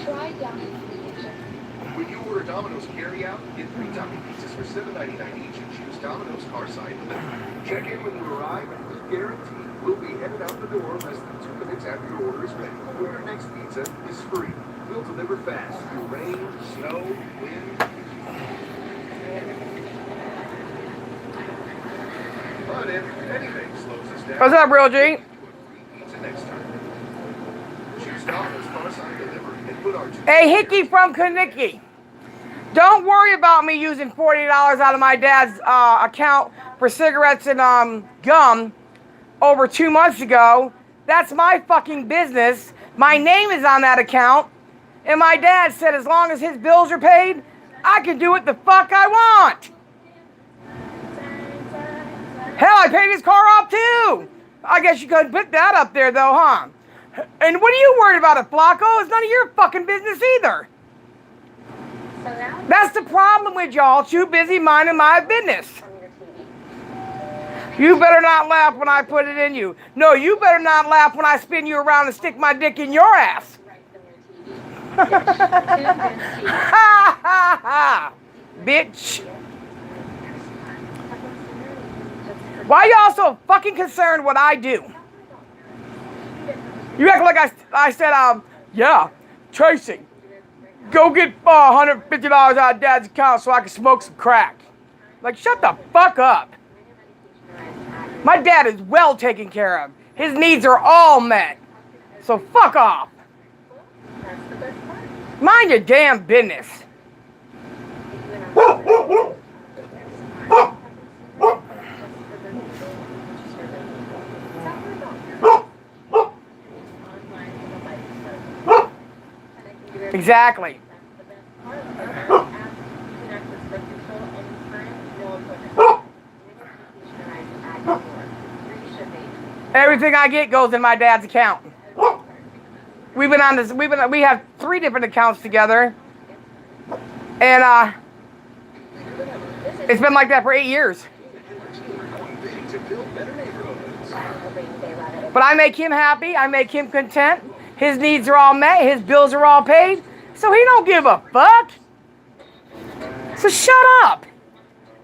Try Domino's Pizza. When you order Domino's carryout, get 3 Tommy pizzas for $7.99 each and choose Domino's Carside Delivery. Check in when you arrive and guaranteed we'll be headed out the door less than 2 minutes after your order is ready. Your next pizza is free. We'll deliver fast through rain, snow, wind. But if anything slows us down, What's up, Real G? pizza next time. Choose Domino's Carside Delivery and put our Hey, Hickey from Kanicki. Don't worry about me using $40 out of my dad's account for cigarettes and gum over 2 months ago. That's my fucking business. My name is on that account. And my dad said as long as his bills are paid, I can do what the fuck I want. Hell, I paid his car off too. I guess you couldn't put that up there though, huh? And what are you worried about it, Flacco? It's none of your fucking business either. That's the problem with y'all. Too busy minding my business. You better not laugh when I put it in you. No, you better not laugh when I spin you around and stick my dick in your ass. Ha ha ha. Bitch. Why y'all so fucking concerned what I do? You act like I said, yeah, Tracy, go get $150 out of Dad's account so I can smoke some crack. Like, shut the fuck up. My dad is well taken care of. His needs are all met. So fuck off. Mind your damn business. Exactly. Everything I get goes in my dad's account. We have 3 different accounts together. And it's been like that for 8 years. But I make him happy, I make him content. His needs are all met, his bills are all paid. So he don't give a fuck. So shut up.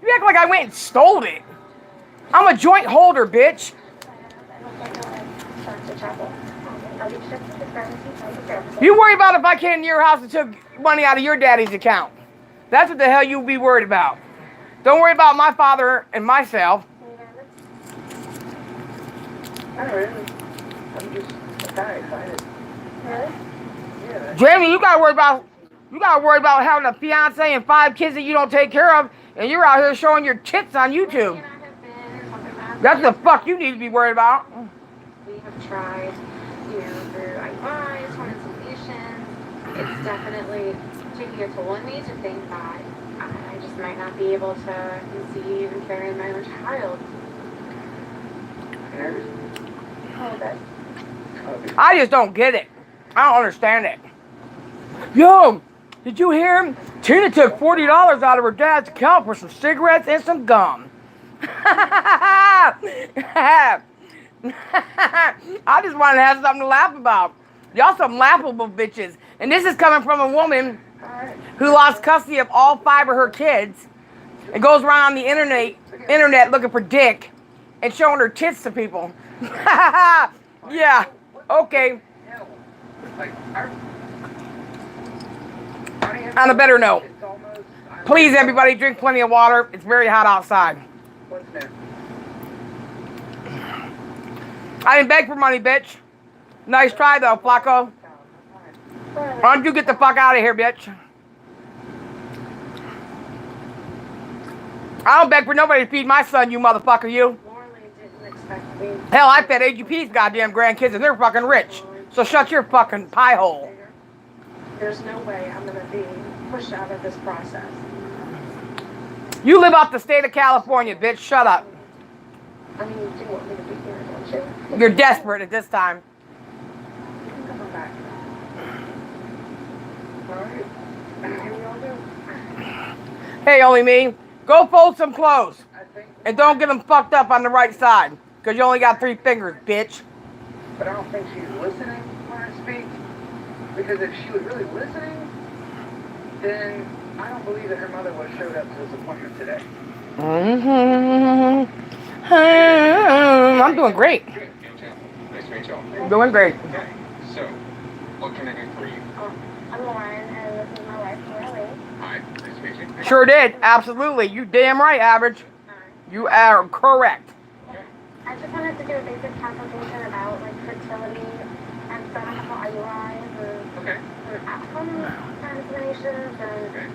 You act like I went and stole it. I'm a joint holder, bitch. You worry about if I came to your house and took money out of your daddy's account. That's what the hell you be worried about. Don't worry about my father and myself. Not really. I'm just kind of excited. Really? Yeah. Jamie, you gotta worry about having a fiance and 5 kids that you don't take care of, and you're out here showing your tits on YouTube. That's the fuck you need to be worried about. We have tried, through advice, hormone solutions. It's definitely taking a toll on me to think that I just might not be able to conceive and carry my own child. Oh, that. I just don't get it. I don't understand it. Yo, did you hear him? Tina took $40 out of her dad's account for some cigarettes and some gum. I just wanted to have something to laugh about. Y'all some laughable bitches. And this is coming from a woman who lost custody of all 5 of her kids and goes around on the internet looking for dick and showing her tits to people. Yeah, okay. On a better note, please everybody drink plenty of water. It's very hot outside. What's next? I didn't beg for money, bitch. Nice try though, Flacco. Why don't you get the fuck out of here, bitch? I don't beg for nobody to feed my son, you motherfucker, you. Hell, I fed AGP's goddamn grandkids and they're fucking rich. So shut your fucking pie hole. There's no way I'm gonna be pushed out of this process. You live off the state of California, bitch. Shut up. I mean, you do want me to be here, don't you? You're desperate at this time. You can come back. Alright. Here we all do. Hey, only me. Go fold some clothes. I think And don't get them fucked up on the right side. Because you only got 3 fingers, bitch. but I don't think she's listening when I speak. Because if she was really listening, then I don't believe that her mother would have showed up to this appointment today. I'm doing great. Good. Nice to meet y'all. Doing great. Okay, so, what can I do for you? I'm Lauren, and this is my wife, Lily. Hi, nice to meet you. Sure did. Absolutely. You damn right, Average. You are correct. I just wanted to do a basic consultation about like fertility and some IUIs Okay. and at-home inseminations and Okay.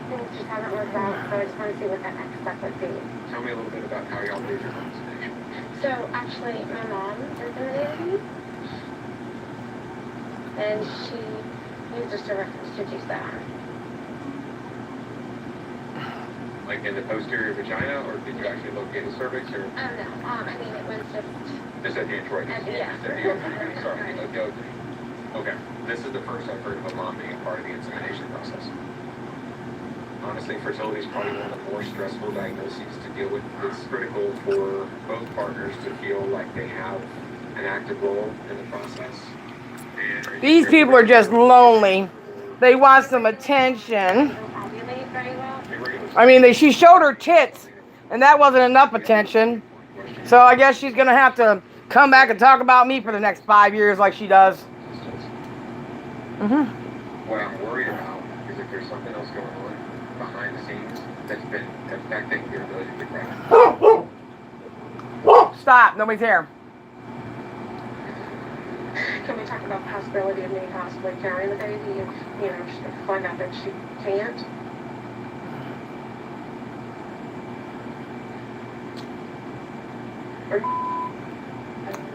things just haven't worked out, so I just want to see what that next step would be. Tell me a little bit about how y'all did your consultation. So actually, my mom inseminated me, and she used us to reference to juice that on. Like in the posterior vagina, or did you actually locate a cervix, or Oh no, I mean it was just at the introitus? Yeah. Just at the opening, sorry, the opening. Okay, this is the first I've heard of a mom being a part of the insemination process. Honestly, fertility is probably one of the more stressful diagnoses to deal with. It's critical for both partners to feel like they have an active role in the process. And These people are just lonely. They want some attention. ovulate very well. I mean, she showed her tits, and that wasn't enough attention. So I guess she's going to have to come back and talk about me for the next 5 years like she does. What I'm worried about is if there's something else going on behind the scenes that's been affecting your ability to grow. Stop. Nobody's here. Can we talk about the possibility of me possibly carrying the baby if, she find out that she can't?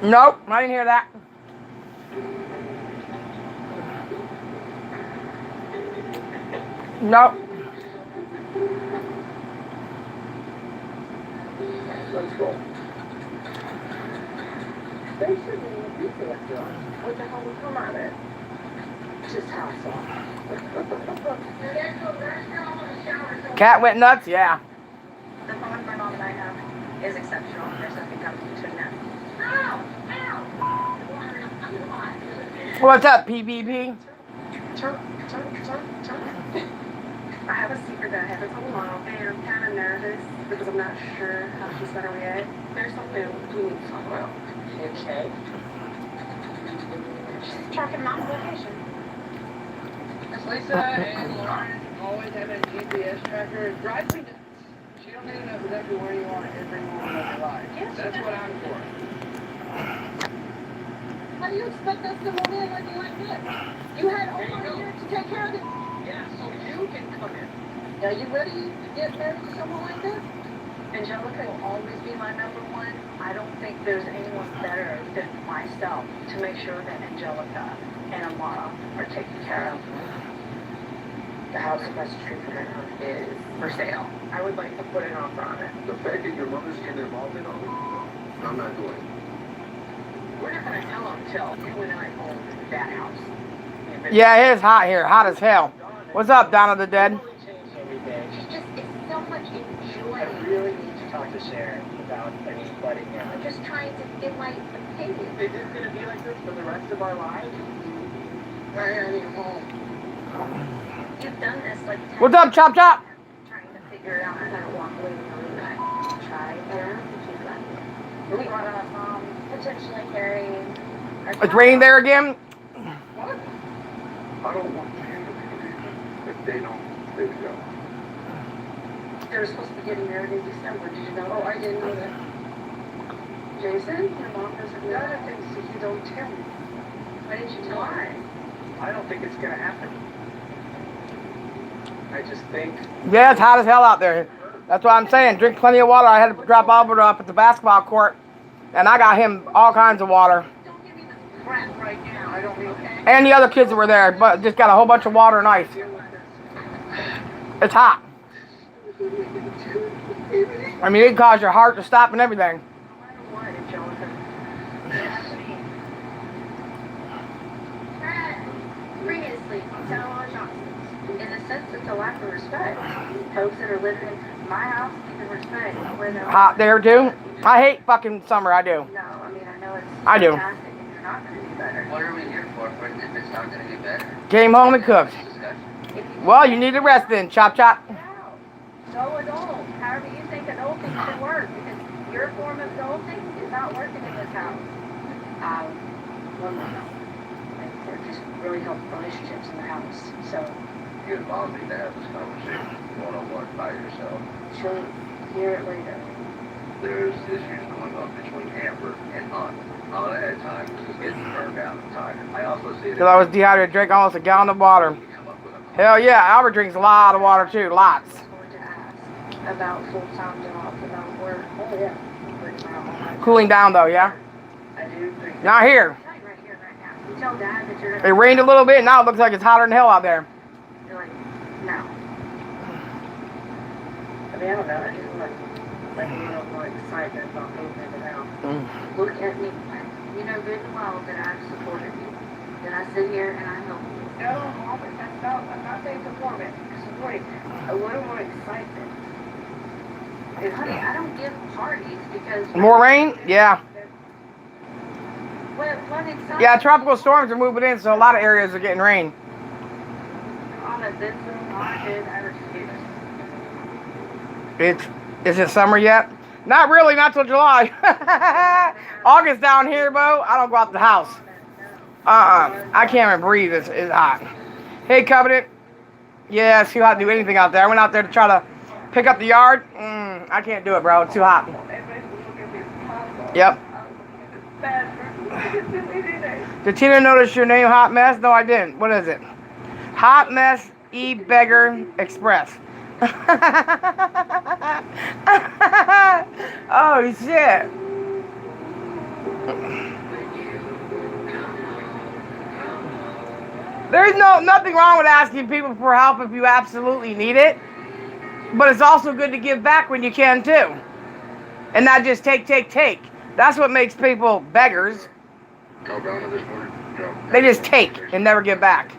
Nope. I didn't hear that. Nope. Let's go. They shouldn't even be after us. What the hell would come out of it? Just how I saw. Cat went nuts? Yeah. The bond my mom and I have is exceptional. There's nothing coming between us. What's up, PvP? Turn. I have a secret that I haven't told Mom, and I'm kind of nervous because I'm not sure how she's going to react. There's something we need to talk about. Okay. She's tracking mom's location. Miss Lisa and Lauren always have a GPS tracker. It drives me nuts. She don't even know exactly where you are every moment of your life. Yes, That's what I'm for. How do you expect us to move in when you like this? You had over a year to take care of it. Yeah, so you can come in. Are you ready to get married to someone like this? Angelica will always be my number one. I don't think there's anyone better than myself to make sure that Angelica and Amara are taken care of. The house across the street from her is for sale. I would like to put an offer on it. The fact that your mother's getting involved in all this, I'm not doing it. We're not gonna tell them till you and I own that house. Yeah, it is hot here. Hot as hell. What's up, Donna the Dead? It's so much I enjoyment. really need to talk to Sharon about any budding I'm in. just trying to get my opinion. Is this gonna be like this for the rest of our lives? I need a home. You've done this like 10 What's up, Chop Chop? trying to figure it out. I don't walk away from that. Try and keep that. We want to potentially carry our It's raining there again? What? I don't want you to be the reason if they don't stay together. They were supposed to be getting married in December. Did you know? Oh, I didn't know that. Jason, your mom doesn't know that thing, so you don't tell me. Why didn't you tell her? I don't think it's gonna happen. I just think Yeah, it's hot as hell out there. That's what I'm saying. Drink plenty of water. I had to drop Albert off at the basketball court, and I got him all kinds of water. Don't give me this crap right now. I don't need Okay? And the other kids that were there, but just got a whole bunch of water and ice. to deal with this. It's hot. I mean, it caused your heart to stop and everything. No matter what, Angelica. Previously, on Santa Laura Johnson's. In a sense, it's a lack of respect. Folks that are living in my house need to respect where they're Hot there too. I hate fucking summer. I do. No, I mean, I know it's I do. fantastic and you're not going what are we here for if it's not going to get better? Came home and cooked. Discussion. Well, you need to rest then. Chop, chop. So adult, however you think adulting should work, because your form of adulting is not working in this house. One more note. It just really helps relationships in the house. So You and Mom need to have this conversation one-on-one by yourself. she'll hear it later. There's issues going on between Amber and Anna. Anna at times is getting burned out and tired. I also see it. Because I was dehydrated, drank almost a gallon of water. Come up with a Hell yeah, Albert drinks a lot of water too, lots. I was going to ask about full-time jobs, about work. Oh, yeah. Cooling down though, yeah? I do think. Not here. Right here, right now. You tell Dad that you're It gonna. rained a little bit, now it looks like it's hotter than hell out there. You're like, no. I mean, I don't know. I just like a little more excitement about moving into the house. Look at me. You know good and well that I've supported you. That I sit here and I help you. No, Mom, that's not. I'm not saying supporting. Supporting. A little more excitement. And honey, I don't give parties because. More rain? Yeah. What excitement? Yeah, tropical storms are moving in, so a lot of areas are getting rain. All of this is not good. I refuse. Is it summer yet? Not really, not till July. August down here, Bo, I don't go out the house. I can't even breathe, it's hot. Hey, Covenant. Yeah, it's too hot to do anything out there. I went out there to try to pick up the yard. I can't do it, bro, it's too hot. Yep. Did Tina notice your name, Hot Mess? No, I didn't. What is it? Hot Mess E-Beggar Express. Oh, shit. There's nothing wrong with asking people for help if you absolutely need it. But it's also good to give back when you can, too. And not just take. That's what makes people beggars. Call Donna this morning. They just take and never give back.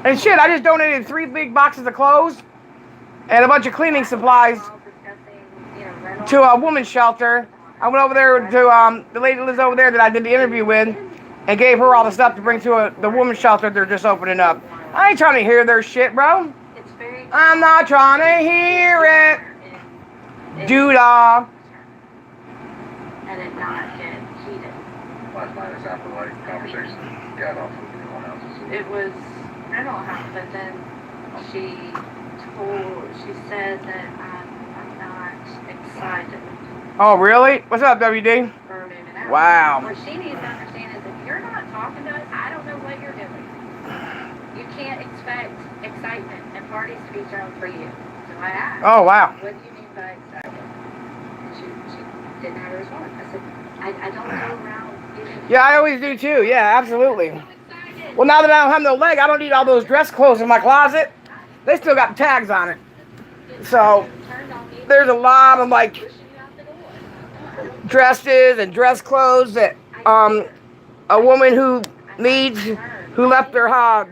And shit, I just donated 3 big boxes of clothes and a bunch of cleaning supplies to a woman's shelter. I went over there to the lady that lives over there that I did the interview with and gave her all the stuff to bring to the woman's shelter they're just opening up. I ain't trying to hear their shit, bro. I'm not trying to hear it. Doodah. And it not get heated. Last night is after light conversation. Got off of everyone else's. It was rental house, but then she said that I'm not excited Oh, really? What's up, WD? for moving out. Wow. What she needs to understand is if you're not talking to us, I don't know what you're doing. You can't expect excitement and parties to be thrown for you. So I asked, Oh, wow. what do you mean by excitement? And she didn't have a response. I said, I don't go around giving Yeah, I always do too. Yeah, absolutely. Well, now that I don't have no leg, I don't need all those dress clothes in my closet. They still got tags on it. So there's a lot of like dresses and dress clothes that a woman who left her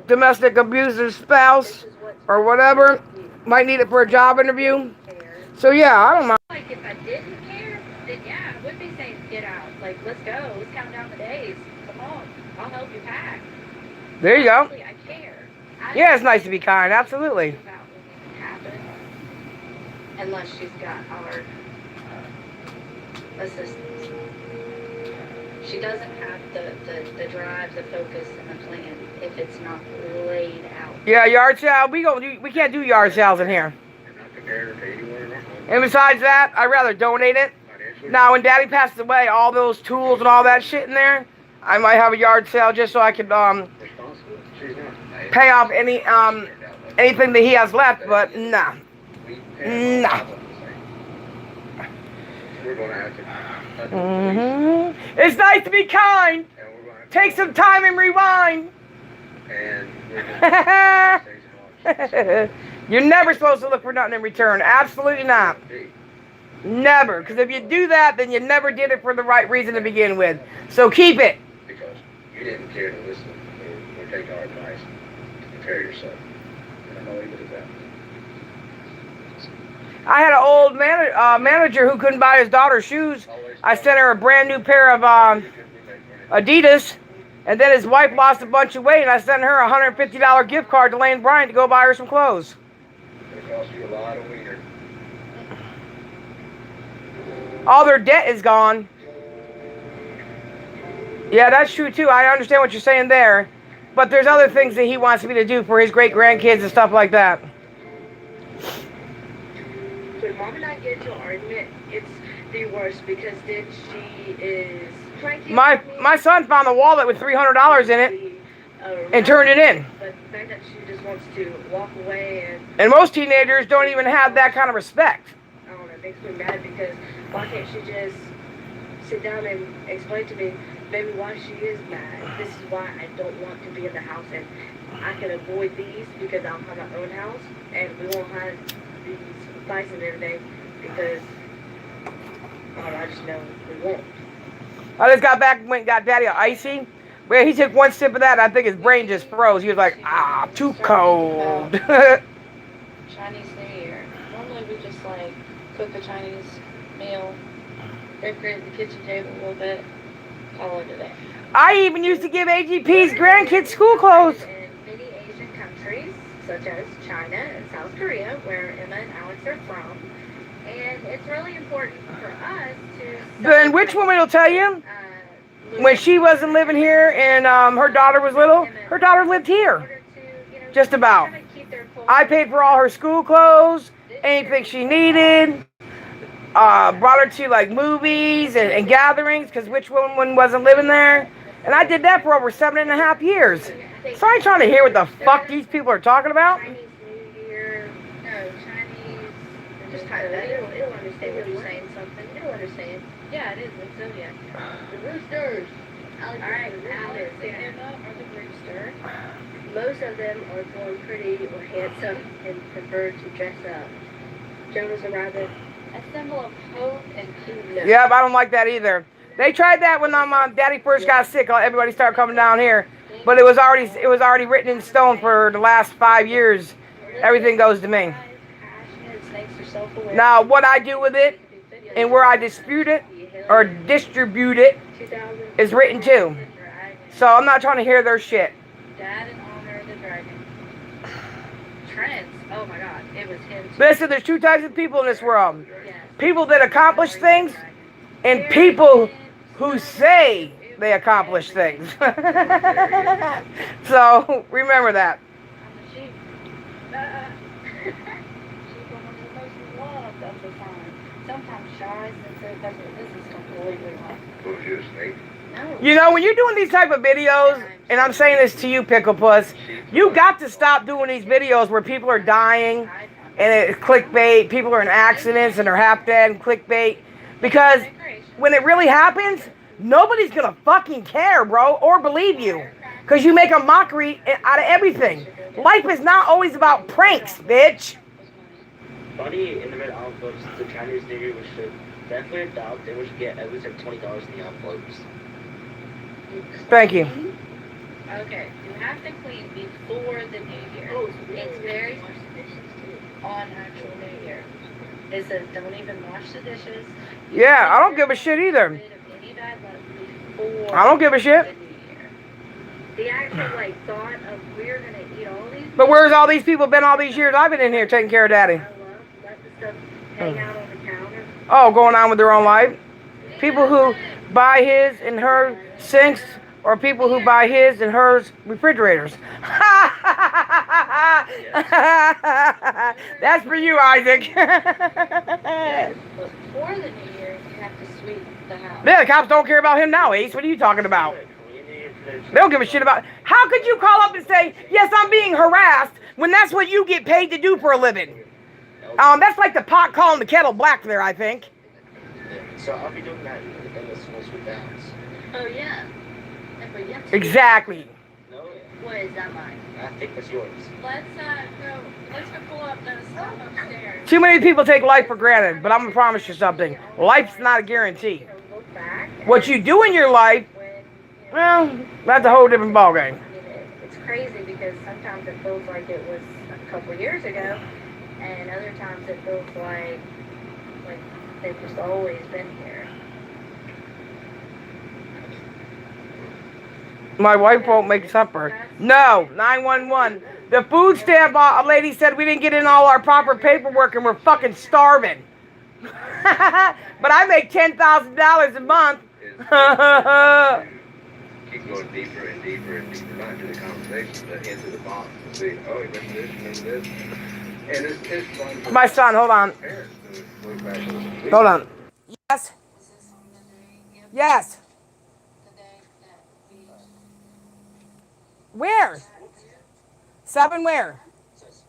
domestic abusive spouse or whatever might need it for a job interview. So yeah, I don't mind. Like if I didn't care, then yeah, I would be saying get out. Like let's go, let's count down the days. Come on, I'll help you pack. There you go. Honestly, I care. Yeah, it's nice to be kind. Absolutely. About what happen, unless she's got our assistance. She doesn't have the drive, the focus, and the plan if it's not laid out. Yeah, yard sale. We can't do yard sales in here. And besides that, I'd rather donate it. Now, when Daddy passes away, all those tools and all that shit in there, I might have a yard sale just so I could pay off anything that he has left. But nah. It's nice to be kind. Take some time and rewind. You're never supposed to look for nothing in return. Absolutely not. Never. Because if you do that, then you never did it for the right reason to begin with. So keep it. Because you didn't care to listen or take our advice. Prepare yourself. And I'm going to leave it at that. I had an old manager who couldn't buy his daughter shoes. I sent her a brand new pair of Adidas. And then his wife lost a bunch of weight, and I sent her a $150 gift card to Lane Bryant to go buy her some clothes. It costs you a lot of wiener. All their debt is gone. Yeah, that's true too. I understand what you're saying there. But there's other things that he wants me to do for his great grandkids and stuff like that. When Mom and I get into an argument, it's the worst because then she is cranky. My son found a wallet with $300 in it and turned it in. But the fact that she just wants to walk away And most teenagers don't even have that kind of respect. I don't know, it makes me mad because why can't she just sit down and explain to me maybe why she is mad? This is why I don't want to be in the house, and I can avoid these because I'll have my own house and we won't have these fights and everything because I just know we won't. I just got back and went and got Daddy an icy. Where he took one sip of that, I think his brain just froze. He was like, too cold. Chinese New Year. Normally we just like cook a Chinese meal, decorate the kitchen table a little bit, call it a day. I even used to give AGP's grandkids school clothes. In many Asian countries, such as China and South Korea, where Emma and Alex are from. And it's really important for us to... Then which woman will tell you? When she wasn't living here and her daughter was little, her daughter lived here. Just about. I paid for all her school clothes, anything she needed. Brought her to like movies and gatherings because which woman wasn't living there. And I did that for over 7.5 years. So I ain't trying to hear what the fuck these people are talking about. Chinese New Year, no, Chinese, just type that, it'll understand what you're saying, something, it'll understand. Yeah, it is. It's Zodiac. The roosters. Alright, Alex, The Emma or the rooster. Most of them are born pretty or handsome and prefer to dress up. Jonas arriving. A symbol of hope and peace. Yep, I don't like that either. They tried that when Daddy first got sick. Everybody started coming down here, but it was already written in stone for the last 5 years. Everything goes to me. Passionate, snakes are self-aware. Now, what I do with it and where I dispute it or distribute it is written too. So I'm not trying to hear their shit. Dad in honor of the dragon. Trends. Oh my God, it was him. Listen, there's two types of people in this world. Yes. People that accomplish things and people who say they accomplish things. So remember that. I'm a sheep. Sheep are one of the most loved of the time. Sometimes shy since this is completely wrong. Who's you, Snake? No. You know, when you're doing these type of videos, and I'm saying this to you, Pickle Puss, you got to stop doing these videos where people are dying and it's clickbait, people are in accidents and they're half dead and clickbait. Because when it really happens, nobody's gonna fucking care, bro, or believe you. Because you make a mockery out of everything. Life is not always about pranks, bitch. Buddy in the red envelopes, the Chinese New Year, we should definitely adopt and we should get at least like $20 in the envelopes. Thank you. Okay, you have to clean before the New Year. It's very on actual New Year. It says don't even wash the dishes. Yeah, I don't give a shit either. Rid of any bad luck before I don't give a shit. the New Year. The actual thought of we're gonna eat all these. But where's all these people been all these years I've been in here taking care of Daddy? I love let the stuff hang out on the counter. Oh, going on with their own life. People who buy his and her sinks, or people who buy his and hers refrigerators. That's for you, Isaac. Before the New Year, you have to sweep the house. Yeah, the cops don't care about him now, Ace. What are you talking about? They don't give a shit about. How could you call up and say, yes, I'm being harassed, when that's what you get paid to do for a living? That's like the pot calling the kettle black there, I think. So I'll be doing that in the small sweet downs. Oh yeah. But yeah. Exactly. No, What is that mine? I think that's yours. Let's go pull up the stuff upstairs. Too many people take life for granted, but I'm gonna promise you something. Life's not a guarantee. Look back. What you do in your life, well, that's a whole different ballgame. It's crazy because sometimes it feels like it was a couple years ago, and other times it feels like they've just always been here. My wife won't make supper. No, 911. The food stamp lady said we didn't get in all our proper paperwork and we're fucking starving. But I make $10,000 a month. Keep going deeper and deeper and deeper, not into the conversation, but into the box and see, oh, you remember this, remember this. And it's fun for My son, hold on. parents to look back at this. Hold on. Yes. Yes. Where? 7 where? This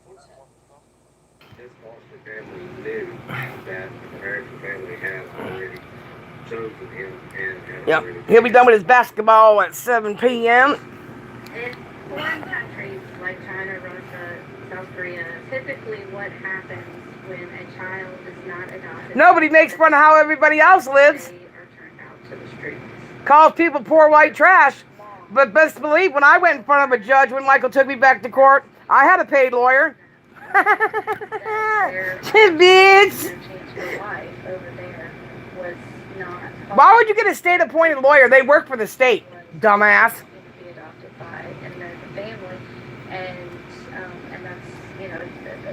foster family knew that the American family had already chosen him and had Yep. already. He'll be done with his basketball at 7 p.m. In foreign countries like China, Russia, South Korea, typically what happens when a child is not adopted? Nobody makes fun of how everybody else lives. They are turned out to the streets. Calls people poor white trash. But best believe when I went in front of a judge when Michael took me back to court, I had a paid lawyer. Bitch. Change your life over there was not. Why would you get a state-appointed lawyer? They work for the state, dumbass. Be adopted by an American family, and that's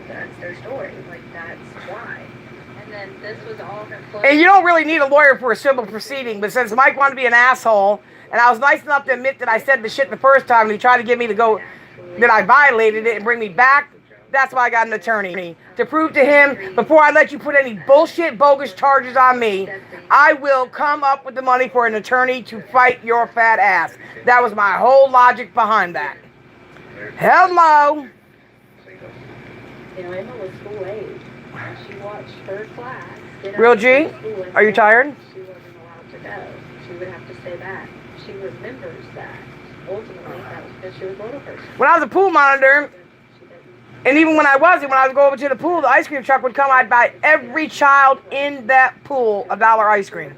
that's their story. Like that's why. And then this was all her. And you don't really need a lawyer for a civil proceeding, but since Mike wanted to be an asshole, and I was nice enough to admit that I said the shit the first time, and he tried to get me to go, that I violated it and bring me back, that's why I got an attorney. To prove to him, before I let you put any bullshit, bogus charges on me, I will come up with the money for an attorney to fight your fat ass. That was my whole logic behind that. Hello. You know, Emma was school age. She watched her class. Get Real up G, to school and are you tired? She wasn't allowed to go. She would have to stay back. She remembers that. Ultimately, that was because she was a little person. When I was a pool monitor, and even when I wasn't, when I would go over to the pool, the ice cream truck would come. I'd buy every child in that pool $1 ice cream.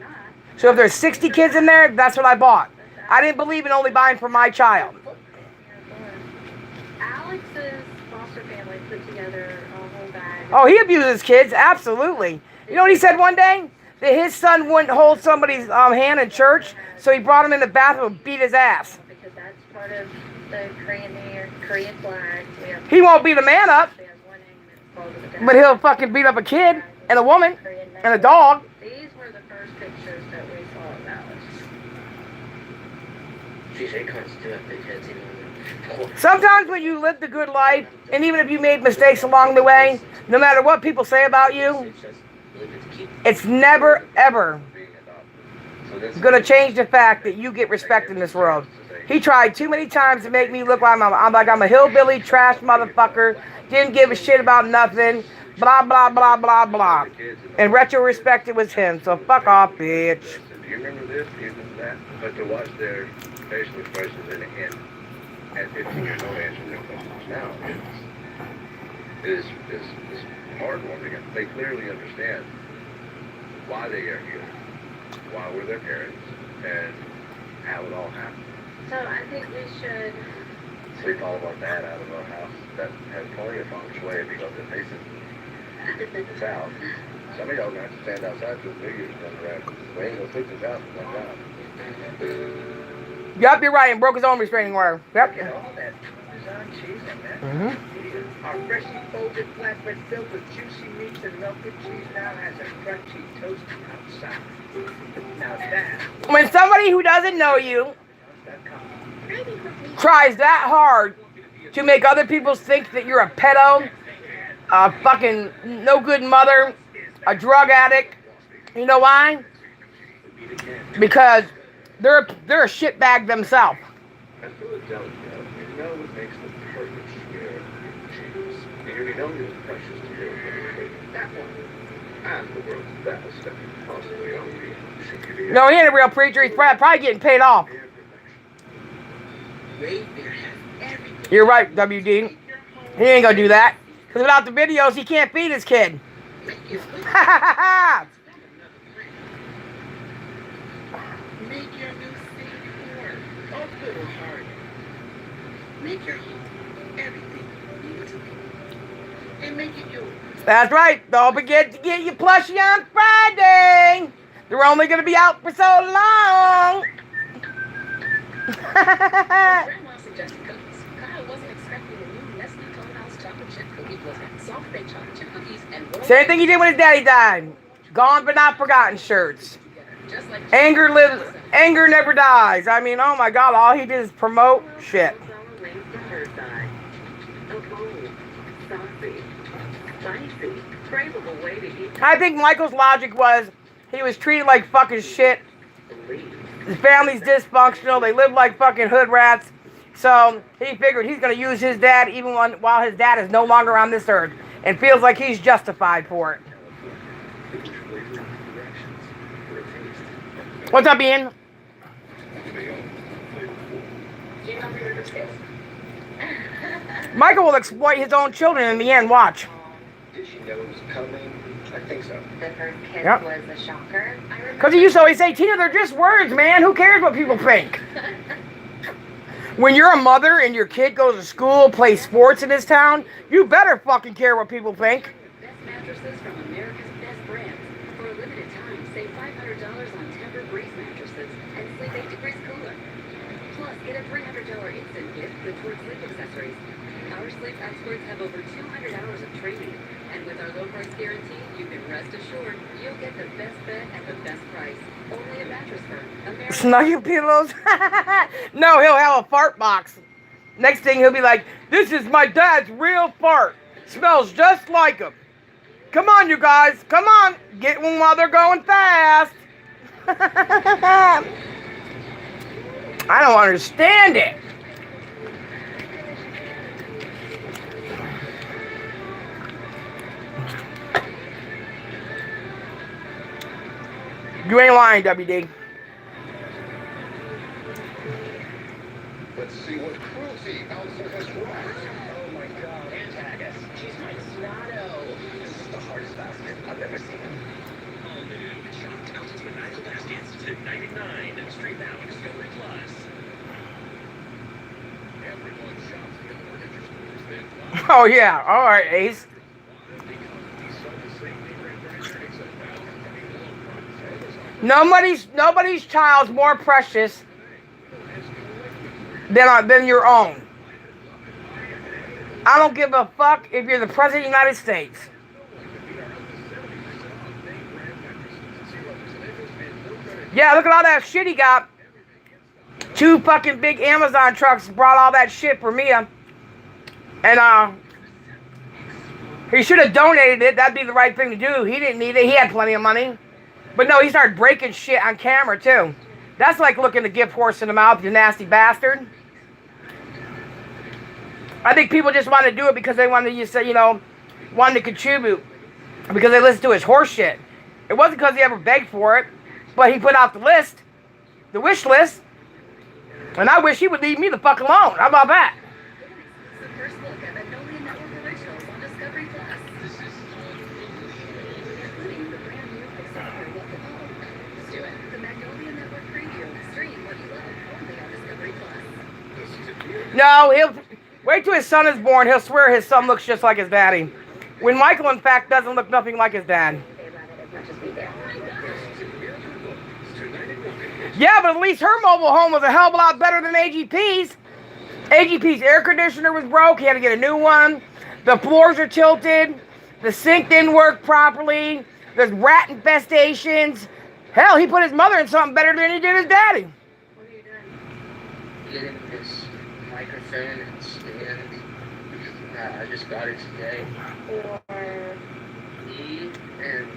So if there's 60 kids in there, that's what I bought. I didn't believe in only buying for my child. Alex's foster family put together a whole bag. Oh, he abuses kids, absolutely. You know what he said one day? That his son wouldn't hold somebody's hand in church, so he brought him in the bathroom and beat his ass. Because that's part of the Korean flag. He won't beat a man up, but he'll fucking beat up a kid and a woman and a dog. These were the first pictures that we saw of Alex. She's a constant because Sometimes when you live the good life, and even if you made mistakes along the way, no matter what people say about you, it's never, ever going to change the fact that you get respect in this world. He tried too many times to make me look like I'm a hillbilly trash motherfucker, didn't give a shit about nothing, blah, blah, blah, blah, blah. In retrospect, it was him, so fuck off, bitch. Do you remember this? Do you remember that? But to watch their facial expressions and at 15 years old answering their questions now is heartwarming. They clearly understand why they are here, why we're their parents, and how it all happened. So I think we should. Sleep all of our dad out of our house. That has plenty of feng shui because it faces south. Some of y'all are going to have to stand outside till New Year's comes around. We ain't going to sleep in the house one time. Yep, you're right, and broke his own restraining order. Yep. Get all that Parmesan cheese and that. Mhm. Our freshly folded flatbread filled with juicy meats and melted cheese now has a crunchy toast outside. Now that. When somebody who doesn't know you tries that hard to make other people think that you're a pedo, a fucking no good mother, a drug addict, you know why? Because they're a shitbag themselves. As Philadelphia, you know what makes the perfect square cheese. And you know it's precious to you. That one. And the world's best that you possibly own. No, he ain't a real preacher. He's probably getting paid off. You're right, WD. He ain't gonna do that. Because without the videos, he can't feed his kid. Make your new Singapore a little harder. Make your home everything you need to be. And make it yours. That's right. Don't forget to get your plushie on Friday. They're only gonna be out for so long. Grandma suggested cookies. Kyle wasn't expecting the new Nestle Toll House chocolate chip cookie blizzard. Soft baked chocolate chip cookies and Same thing he did when his daddy died. Gone but not forgotten shirts. just like Anger never dies. I mean, oh my God, all he did is promote shit. I think Michael's logic was he was treated like fucking shit. His family's dysfunctional. They live like fucking hood rats. So he figured he's going to use his dad even while his dad is no longer on this earth. And feels like he's justified for it. What's up, Ian? Michael will exploit his own children in the end. Watch. Did she know it was coming? I think so. The first kiss Yep. was a shocker. I remember. Because he used to always say, Tina, they're just words, man. Who cares what people think? When you're a mother and your kid goes to school, plays sports in this town, you better fucking care what people think. Best mattresses from America's best brands. For a limited time, save $500 on Tempur Breeze mattresses and sleep 8 degrees cooler. Plus, get a $300 instant gift with Toward Sleep accessories. Our sleep experts have over 200 hours of training. And with our low price guarantee, you can rest assured you'll get the best bed at the best price. Only a Mattress Firm. America's Snuggle pillows? No, he'll have a fart box. Next thing he'll be like, this is my dad's real fart. Smells just like him. Come on, you guys. Come on. Get one while they're going fast. I don't understand it. You ain't lying, WD. Let's see what cruelty Elsa has wrought. Oh my God, Antagus. She's my Snotto. This is the hardest basket I've ever seen. All new Shocked Elsa's Maniacal Baskets to $99 straight now at Discovery Plus. Everyone shops the furniture stores then. Oh, yeah. All right, Ace. Nobody's child's more precious than your own. I don't give a fuck if you're the President of the United States. Yeah, look at all that shit he got. 2 fucking big Amazon trucks brought all that shit for Mia. And, he should have donated it. That'd be the right thing to do. He didn't need it. He had plenty of money. But no, he started breaking shit on camera, too. That's like looking the gift horse in the mouth, you nasty bastard. I think people just want to do it because they wanted to say, wanted to contribute. Because they listened to his horse shit. It wasn't because he ever begged for it. But he put out the list. The wish list. And I wish he would leave me the fuck alone. How about that? the first look at Magnolia Network originals on Discovery Plus. Including the brand new Pixar Welcome Home. Let's do it. The Magnolia Network preview. Stream what you love only on Discovery Plus. No, he'll wait till his son is born. He'll swear his son looks just like his daddy. When Michael, in fact, doesn't look nothing like his dad. They love it as much as we do. Yeah, but at least her mobile home was a hell of a lot better than AGP's. AGP's air conditioner was broke. He had to get a new one. The floors are tilted. The sink didn't work properly. There's rat infestations. Hell, he put his mother in something better than he did his daddy. What are you doing? Getting this microphone and stand. I just got it today. Or E and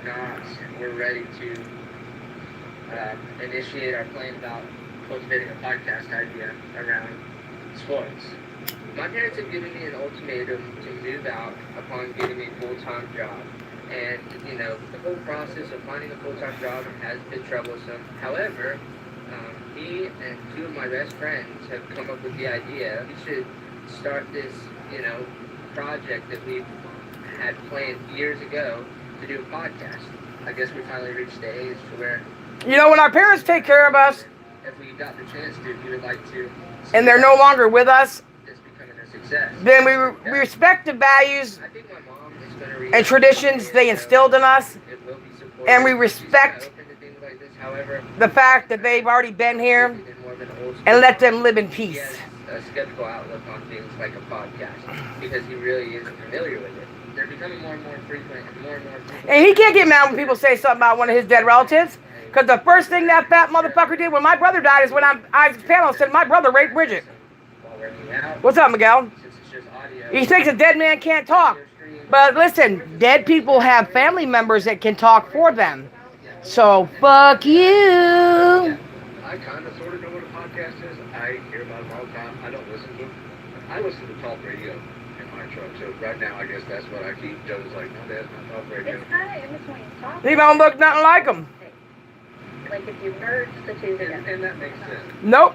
Nas we're ready to initiate our plan about cultivating a podcast idea around sports. My parents have given me an ultimatum to move out upon getting a full-time job. And, the whole process of finding a full-time job has been troublesome. However, me and 2 of my best friends have come up with the idea we should start this, project that we had planned years ago to do a podcast. I guess we finally reached the age to where When our parents take care of us if we got the chance to, we would like to and they're no longer with us, this becoming a success. then we respect the values I think my mom is going to read and traditions they instilled in us, it will be supported. and we She's respect open to things like this. However, the fact that they've already been here in more of an old school and let them mind. live in He peace. has a skeptical outlook on things like a podcast because he really isn't familiar with it. They're becoming more and more frequent and more frequent. And he can't get mad when people say something about one of his dead relatives. Because the first thing that fat motherfucker did when my brother died is when Isaac's panel said my brother raped Bridget. What's up, Miguel? He thinks a dead man can't talk. But listen, dead people have family members that can talk for them. So, fuck you. I kind of sort of know what a podcast is. I hear about them all the time. I don't listen to them. I listen to talk radio in my truck. So right now, I guess that's what I keep. Joe's like, no, that's not talk radio. It's kind of in between talk. He don't look nothing like him. Like if you merge the two together. And that makes sense. Nope.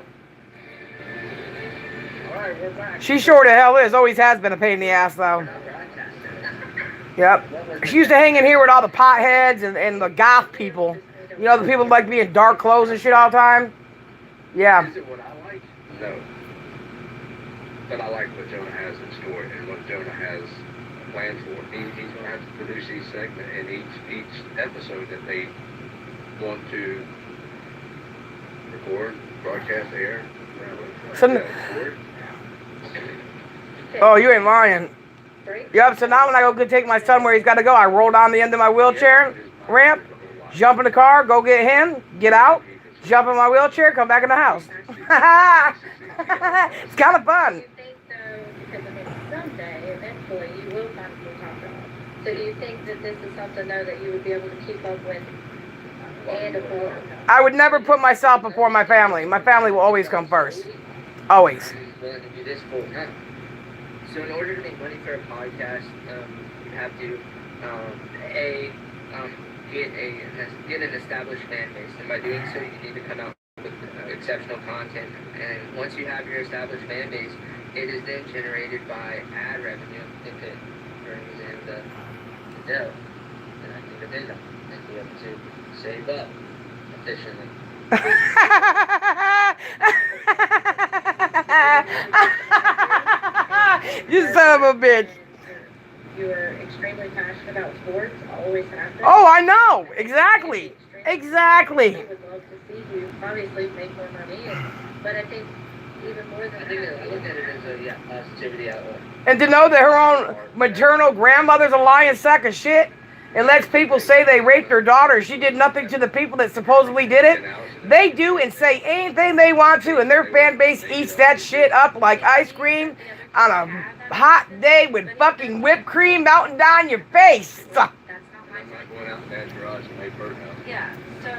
All right, we're back. She sure the hell is. Always has been a pain in the ass, though. Yep. She used to hang in here with all the potheads and the goth people. You know, the people that like to be in dark clothes and shit all the time? Yeah. Is it what I like? No. But I like what Jonah has in store and what Jonah has planned for. He's going to have to produce each segment and each episode that they want to record, broadcast, air. Oh, you ain't lying. Yep, so now when I go take my son where he's got to go, I roll down the end of my wheelchair ramp, jump in the car, go get him, get out, jump in my wheelchair, come back in the house. It's kind of fun. Do you think though, because I mean someday, eventually, you will find a full-time job. So do you think that this is something though that you would be able to keep up with and afford? I would never put myself before my family. My family will always come first. Always. He's willing to do this full time. So in order to make money for a podcast, you have to get an established fan base, and by doing so, you need to come out with exceptional content. And once you have your established fan base, it is then generated by ad revenue if it brings in the dough. And I think it is, and you have to save up efficiently. You son of a bitch. You are extremely passionate about sports, always have been. Oh, I know. Exactly. Exactly. We would love to see you obviously make more money, but I think even more than I think that, I look at it as a positivity outlet. And to know that her own maternal grandmother's a lying sack of shit and lets people say they raped her daughter. She did nothing to the people that supposedly did it. They do and say anything they want to, and their fan base eats that shit up like ice cream on a hot day with fucking whipped cream melting down your face. that's not my I'm not going out in that garage and make birdhouse. Yeah, so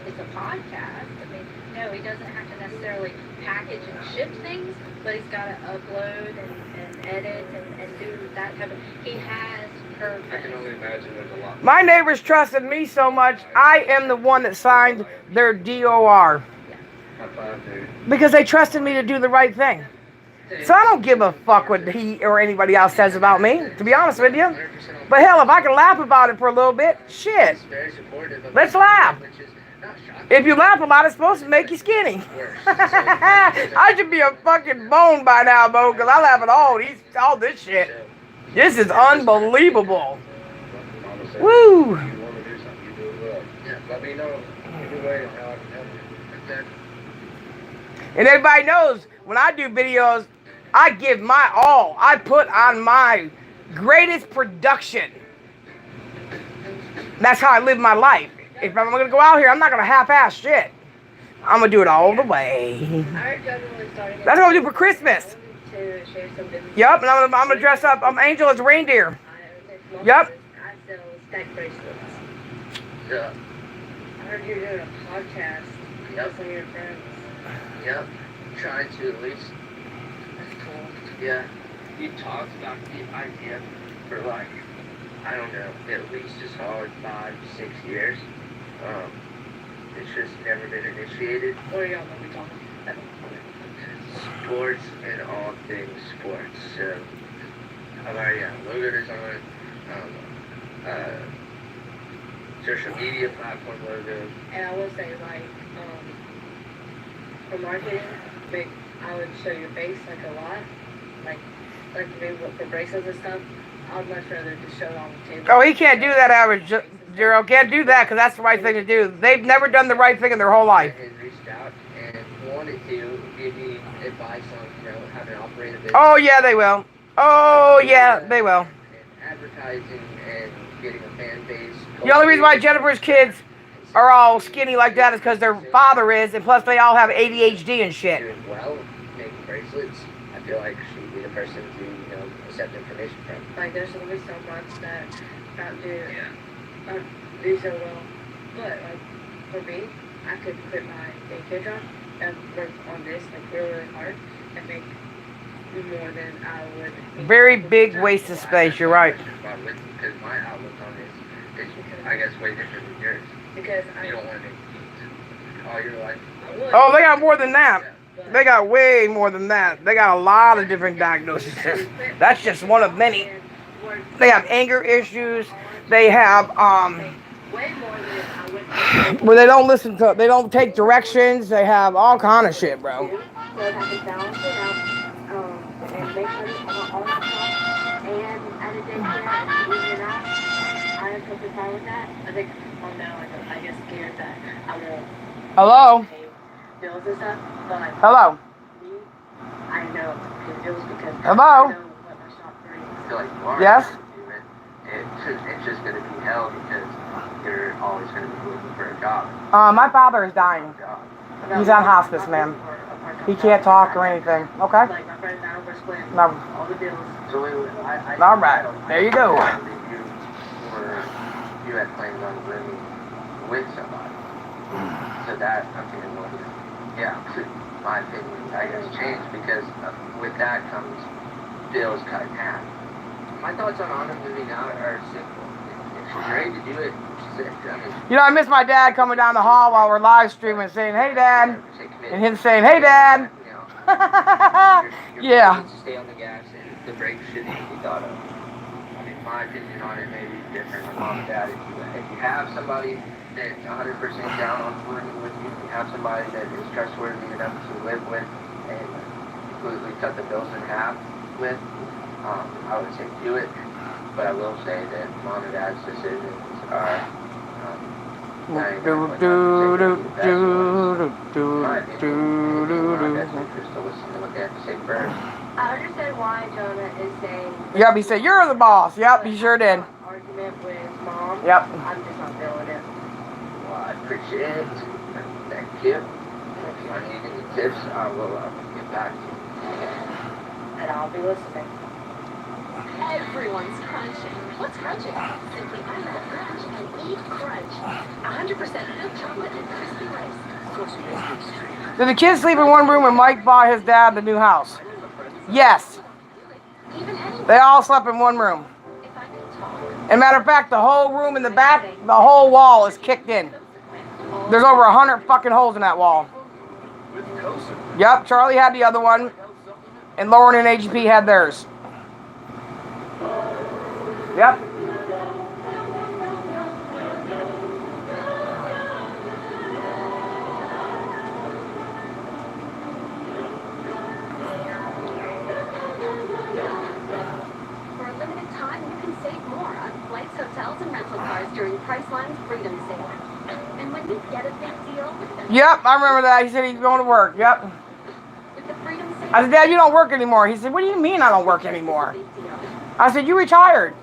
it's a podcast. I mean, no, he doesn't have to necessarily package and ship things, but he's got to upload and edit and do that type of. He has purpose. I can only imagine there's a lot. My neighbors trusted me so much, I am the one that signed their DOR. High five, dude. Because they trusted me to do the right thing. So I don't give a fuck what he or anybody else says about me, to be honest with you. But hell, if I can laugh about it for a little bit, shit. Let's laugh. If you laugh a lot, it's supposed to make you skinny. I should be a fucking bone by now, Bo, because I laugh at all this shit. This is unbelievable. Mama said, Woo! if you want to do something, you do it well. Yeah, let me know either way how I can help you. And everybody knows, when I do videos, I give my all. I put on my greatest production. That's how I live my life. If I'm going to go out here, I'm not going to half-ass shit. I'm going to do it all the way. Our generally starting. That's what I'm going to do for Christmas. To share some business. Yep, and I'm going to dress up. I'm Angel as a reindeer. Yep. I sell stack bracelets. Yeah. I heard you're doing a podcast with some of your friends. Yep. Trying to at least. That's cool. Yeah. We talked about the idea for like, I don't know, at least a solid 5 to 6 years. It's just never been initiated. What are y'all going to be talking about? Sports and all things sports. So, logo design, social media platform logo. And I will say, like, for marketing, I would show your face, like, a lot. Like maybe for bracelets and stuff, I'd much rather just show it on the table. Oh, he can't do that, average Zero. Can't do that because that's the right thing to do. They've never done the right thing in their whole life. And reached out, and one wanted to give me advice on, how to operate a business. Oh yeah, they will. Oh yeah, they will. And advertising and getting a fan base. The only reason why Jennifer's kids are all skinny like that is because their father is, and plus they all have ADHD and shit. Doing well, making bracelets. I feel like she'd be the person to, accept information from. Like, there's only so much that do so well. But, like, for me, I could quit my daycare job and work on this, like, really, really hard and make more than I would. Very big waste of space, you're right. Because my outlook on this is, I guess, way different than yours. Because You don't want to make kids all your life. I would. Oh, they got more than that. They got way more than that. They got a lot of different diagnoses. That's just one of many. They have anger issues. They have Way more than I would. where they don't listen to, they don't take directions. They have all kind of shit, bro. So if I could balance it out, and make money on myself and at a daycare and even it out, I am perfectly fine with that. I think, I get scared that I won't Hello? pay bills and stuff, but Hello? me, I know pay bills because Hello? I know what my shop brings. I feel like you are. Yes? It's just going to be hell because you're always going to be looking for a job. My father is dying. He's on hospice, ma'am. He can't talk or anything. Okay? Like my friend and I were splitting No. all the bills. So All right. There you go. You had plans on living with somebody. So that, I'm thinking, well, yeah, my opinion, I guess, changed because with that comes bills cut in half. My thoughts on Anna moving out are simple. If she's ready to do it, she's You know, I miss my dad coming down the hall while we're live streaming saying, hey, Dad. And him saying, hey, Dad. Your Yeah. needs to stay on the gas and the brakes shouldn't be thought of. I mean, my opinion on it may be different than Mom and Dad. If you have somebody that's 100% down on working with you, if you have somebody that is trustworthy enough to live with and completely cut the bills in half with, I would say do it. But I will say that Mom and Dad's decisions are I understand why Jonah is saying. Yep, he said, you're the boss. Yep, he sure did. Argument with Mom. Yep. I'm just not feeling it. Well, I appreciate it. Thank you. If I need any tips, I will get back to you. And I'll be listening. Everyone's crunching. What's crunching? Simply unwrap crunch and eat crunch. 100% milk chocolate and crispy rice. Did the kids sleep in one room when Mike bought his dad the new house? Yes. They all slept in one room. If I could talk. As a matter of fact, the whole room in the back, the whole wall is kicked in. There's over 100 fucking holes in that wall. Yep, Charlie had the other one. And Lauren and HGP had theirs. Yep. For a limited time, you can save more on flights, hotels, and rental cars during Priceline's Freedom Sale. And when you get a big deal with the Yep, I remember that. He said he's going to work. Yep. with the Freedom Sale, I said, Dad, you don't work anymore. He said, what do you mean I don't work anymore? big deal. I said, you retired.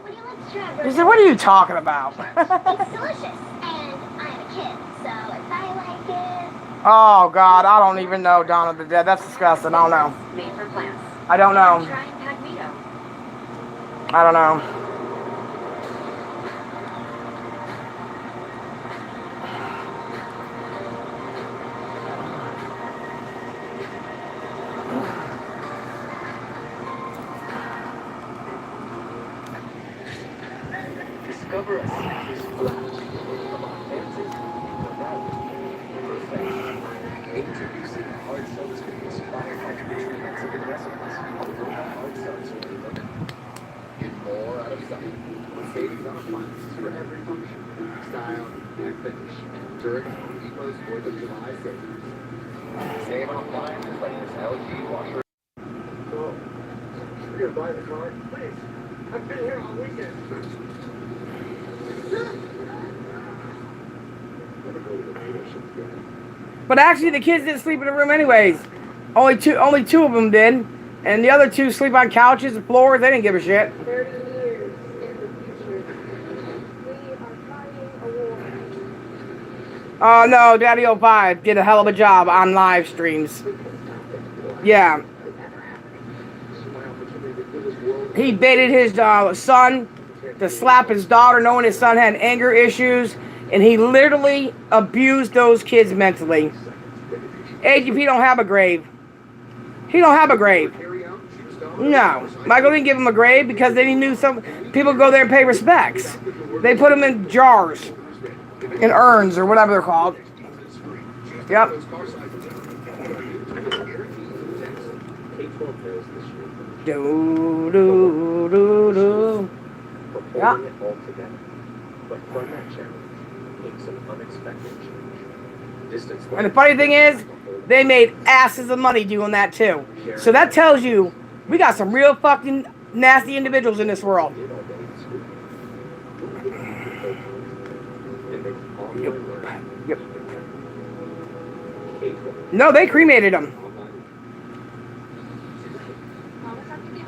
Would you like to try He said, what are you talking about? It's delicious, and I'm a kid, so if I like it. Oh, God, I don't even know, Dawn of the Dead. That's disgusting. I don't know. Made for plants. I don't know. Try Magneto. I don't know. Discover a citrus flash from authentic perfection. Introducing hard seltzer inspired by traditional Mexican recipes. Hard seltzer lemon. Get more out of something. Savings on appliances for every function. Style and finish. During Home Depot's 4th of July savings. Save on appliances like this LG washer. Oh, you're gonna buy the car? Please. I've been here all weekend. Never go to the dealership again. But actually, the kids didn't sleep in the room anyways. Only two of them did, and the other two sleep on couches and floors. They didn't give a shit. 30 years in the future, we are fighting a war. No, Daddy 05 did a hell of a job on live streams. Yeah. He baited his son to slap his daughter, knowing his son had anger issues, and he literally abused those kids mentally. AGP don't have a grave. He don't have a grave. No. Michael didn't give him a grave because then he knew some people go there and pay respects. They put him in jars, in urns, or whatever they're called. Yep. Do, do, do, do. Yeah. And the funny thing is, they made asses of money doing that too. So that tells you we got some real fucking nasty individuals in this world. Yep. No, they cremated them.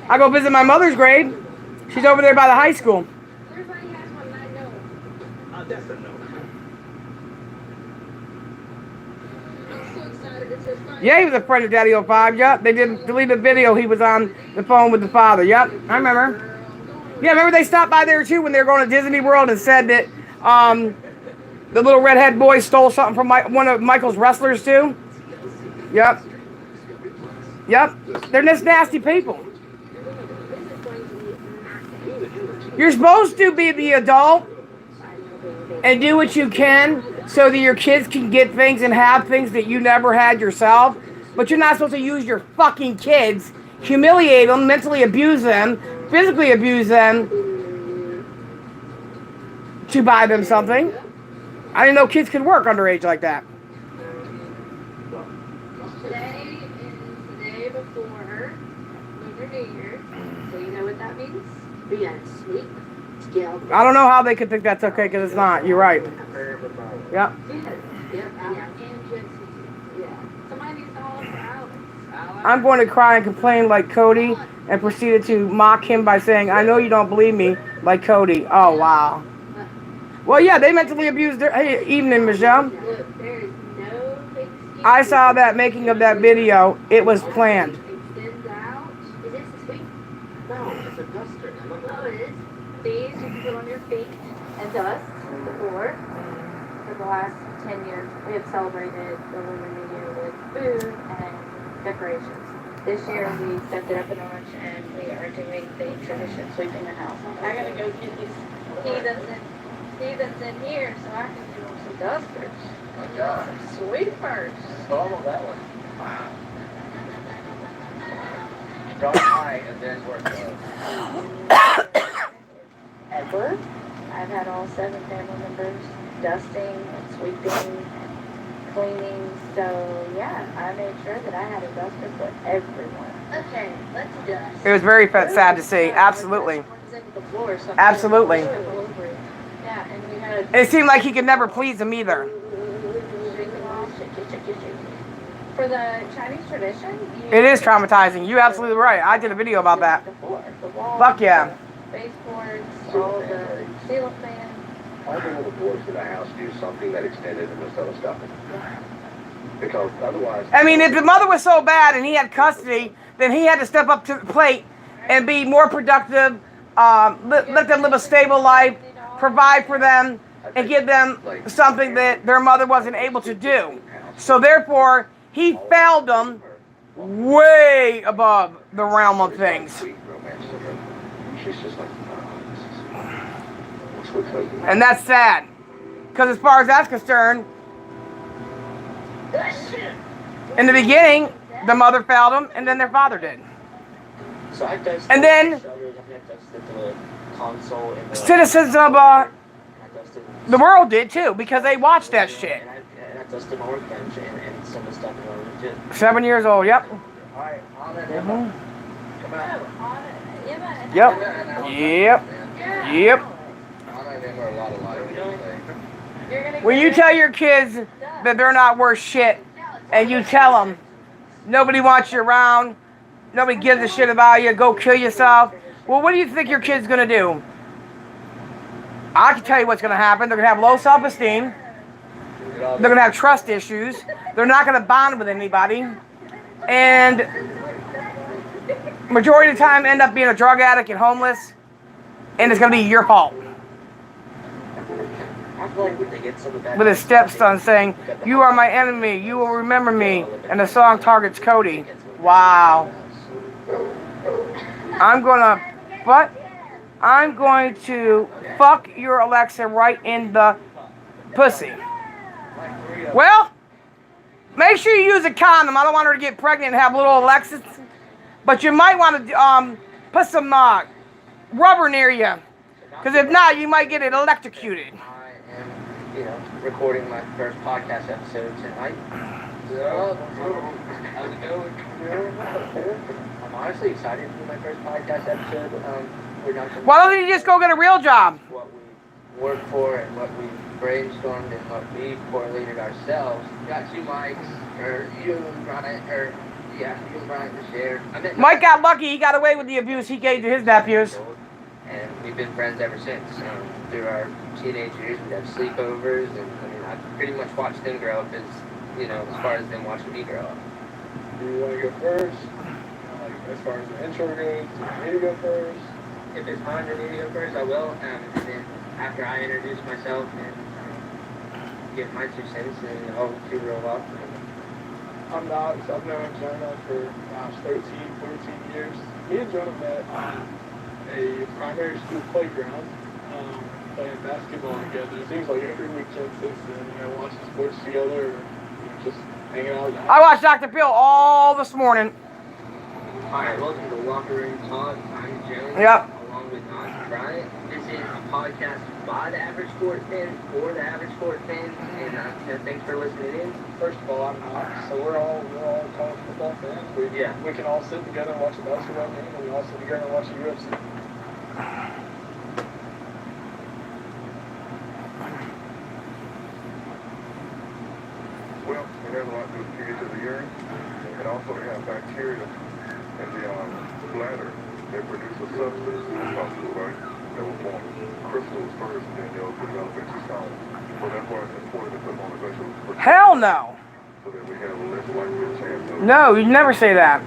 I go visit my mother's grave. She's over there by the high school. Everybody has one, I know. That's a no. I'm so excited. It's his son. Yeah, he was a friend of Daddy 05. Yep, they did delete the video. He was on the phone with the father. Yep, I remember. Yeah, remember they stopped by there too when they were going to Disney World and said that the little redhead boy stole something from one of Michael's wrestlers too. Yep. Yep, they're just nasty people. You're supposed to be the adult and do what you can so that your kids can get things and have things that you never had yourself. But you're not supposed to use your fucking kids, humiliate them, mentally abuse them, physically abuse them to buy them something. I didn't know kids could work underage like that. Today is the day before Lunar New Year. So you know what that means? Being sweet. I don't know how they could think that's okay because it's not. You're right. Yep. Yeah. Somebody needs to haul for Alex. I'm going to cry and complain like Cody and proceeded to mock him by saying, I know you don't believe me, like Cody. Oh, wow. Well, yeah, they mentally abused their... Hey, evening, Michelle. Look, there is no excuse. I saw that making of that video. It was planned. Extends out. Is this a sweet? No, it's a duster. Oh, it is. These you can put on your feet and dust the floor. For the last 10 years, we have celebrated the Lunar New Year with food and decorations. This year, we stepped it up a notch and we are doing the tradition sweeping the house. I gotta go get these heathens in here so I can do them some dusters. My God. Some sweepers. Oh, that one. Start high and then work low. Ever. I've had all 7 family members dusting and sweeping and cleaning. So yeah, I made sure that I had a duster for everyone. Okay, let's dust. It was very sad to see. Absolutely. Absolutely. Yeah, and we had. It seemed like he could never please them either. For the Chinese tradition, It is traumatizing. You're absolutely right. I did a video about that. the floor, the wall, Fuck yeah. baseboards, all the ceiling fans. All the little boys in the house do something that extended and was other stuff. Because otherwise... I mean, if the mother was so bad and he had custody, then he had to step up to the plate and be more productive, let them live a stable life, provide for them, and give them something that their mother wasn't able to do. So therefore, he failed them way above the realm of things. She's just like, And that's sad. Because as far as that's concerned, in the beginning, the mother failed them, and then their father did. So I dusted And then- the console and the... Citizens of the world did too, because they watched that shit. And I dusted my workbench and some of the stuff in my room too. 7 years old, yep. Alright, on it, Mhm. Emma. Come out. Yep. Yep. Yep. On it, Emma, a lot of life. When you tell your kids that they're not worth shit, and you tell them nobody wants you around, nobody gives a shit about you, go kill yourself. Well, what do you think your kid's gonna do? I can tell you what's gonna happen. They're gonna have low self-esteem. They're gonna have trust issues. They're not gonna bond with anybody, and majority of the time end up being a drug addict and homeless, and it's gonna be your fault. I feel like they get some of that. With his stepson saying, "You are my enemy, you will remember me," and the song targets Cody. Wow. I'm going to fuck your Alexa right in the pussy. Well, make sure you use a condom. I don't want her to get pregnant and have little Alexis, but you might want to put some rubber near you, because if not, you might get it electrocuted. I am, recording my first podcast episode tonight. So, how's it going? I'm honestly excited for my first podcast episode. We're not gonna Why don't you just go get a real job? what we worked for and what we brainstormed and what we correlated ourselves. We got 2 mics, or you and Brian, you and Brian to share. Mike got lucky. He got away with the abuse he gave to his nephews. And we've been friends ever since. Through our teenage years, we'd have sleepovers, and I pretty much watched them grow up as far as them watching me grow up. Do you want to go first? As far as the intro goes, do you want me to go first? If it's fine for me to go first, I will. And then after I introduce myself and give my 2 cents, and I'll do real off. I'm Knox. I've known Jonah for 13, 14 years. Me and Jonah met a primary school playground, playing basketball together. It seems like every weekend since then, watching sports together, just hanging out. I watched Dr. Bill all this morning. Alright, welcome to Locker Room Talk. I'm Jones. Yep. Along with Knox and Brian. This is a podcast by the average sport fan for the average sport fan. And thanks for listening in. First of all, I'm Knox, so we're all college football fans. We can all sit together and watch a basketball game, and we all sit together and watch the UFC. Well, it has a lot to do with pH of the urine, and also they have bacteria in the bladder. They produce a substance, right, that will form crystals first, and then they'll develop into solid. So that's why it's important to put them on a vessel. Hell no. So that we have a less likely chance of... No, you never say that.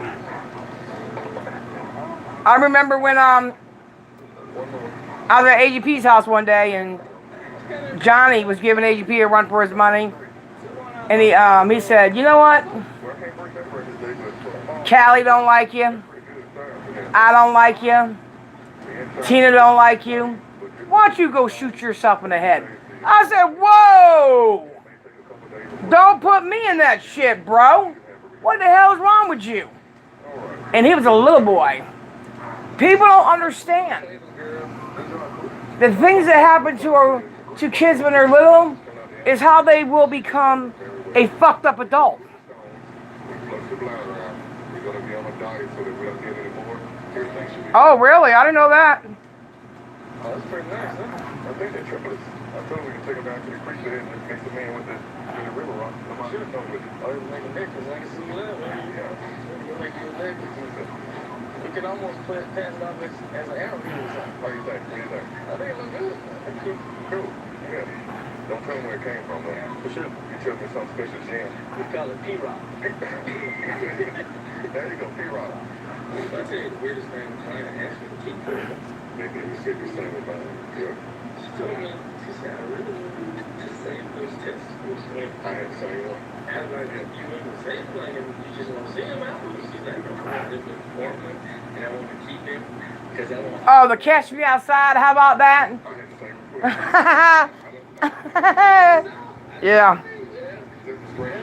I remember when I was at AGP's house one day, and Johnny was giving AGP a run for his money, and he said, "You know what? Callie don't like you. I don't like you. Tina don't like you. Why don't you go shoot yourself in the head?" I said, "Whoa! Don't put me in that shit, bro. What the hell is wrong with you?" And he was a little boy. People don't understand. The things that happen to kids when they're little is how they will become a fucked up adult. Oh, really? I didn't know that. Oh, that's pretty nice, huh? I think they're triplets. I told them we can take them down to the creek there and just mix them in with the river rock. I should have known with it. I didn't make a mix, because I can see you live. Yeah. We could almost pass it off as an arrow or something. What do you think? I think it looks good. Cool. Yeah. Don't tell them where it came from, though. For sure. You tell me some special jam. We call it P-Rock. There you go, P-Rock. I'll tell you the weirdest thing trying to ask me to keep doing. Maybe you said the same about it. Yeah. She told me, she said, I really need to save those testicles. I had the same one. I was like, you want to save them, and you just want to see them out? She's like, no, I live with Portland, and I want to keep them, because I want Oh, the Catch Me Outside. How about that? I had the same request. Yeah. This is great.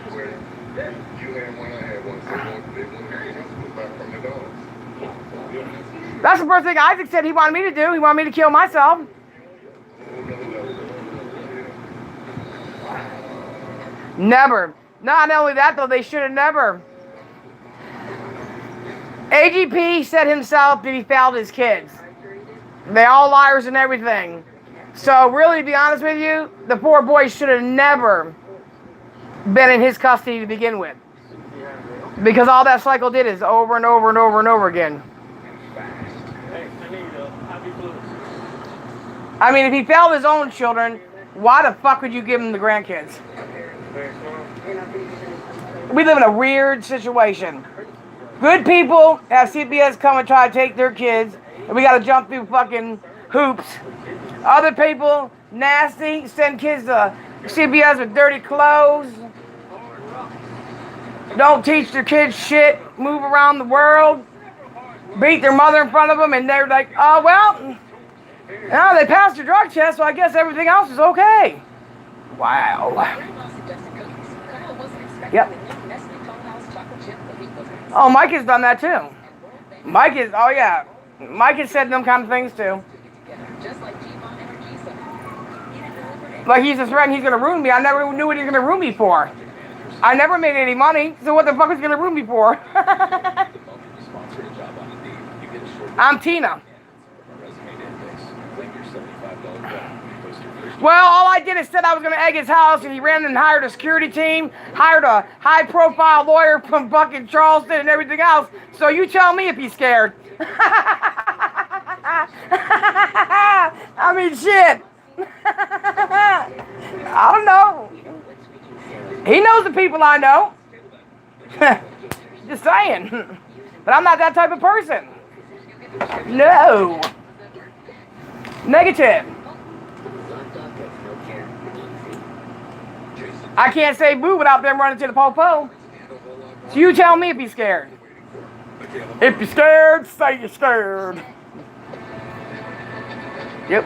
You had one, I had one. So they wouldn't be was back from the dogs. That's the first thing Isaac said he wanted me to do. He wanted me to kill myself. Never. Not only that, though, they should have never. AGP said himself that he failed his kids. They all liars and everything. So really, to be honest with you, the poor boy should have never been in his custody to begin with. Because all that cycle did is over and over and over and over again. Hey, I need happy blues. I mean, if he failed his own children, why the fuck would you give him the grandkids? We live in a weird situation. Good people have CPS come and try to take their kids, and we gotta jump through fucking hoops. Other people, nasty, send kids to CPS with dirty clothes. Don't teach their kids shit, move around the world, beat their mother in front of them, and they're like, oh, well, now they passed their drug test, so I guess everything else is okay. Wow. Yep. Oh, Mike has done that too. Mike has, oh yeah. Mike has said them kind of things too. Like he's a threat and he's going to ruin me. I never knew what he was going to ruin me for. I never made any money, so what the fuck is he going to ruin me for? I'm Tina. Well, all I did is said I was going to egg his house, and he ran and hired a security team, hired a high-profile lawyer from fucking Charleston and everything else. So you tell me if he's scared. I mean, shit. I don't know. He knows the people I know. Just saying. But I'm not that type of person. No. Negative. I can't say boo without them running to the po-po. So you tell me if he's scared. If you're scared, say you're scared. Yep.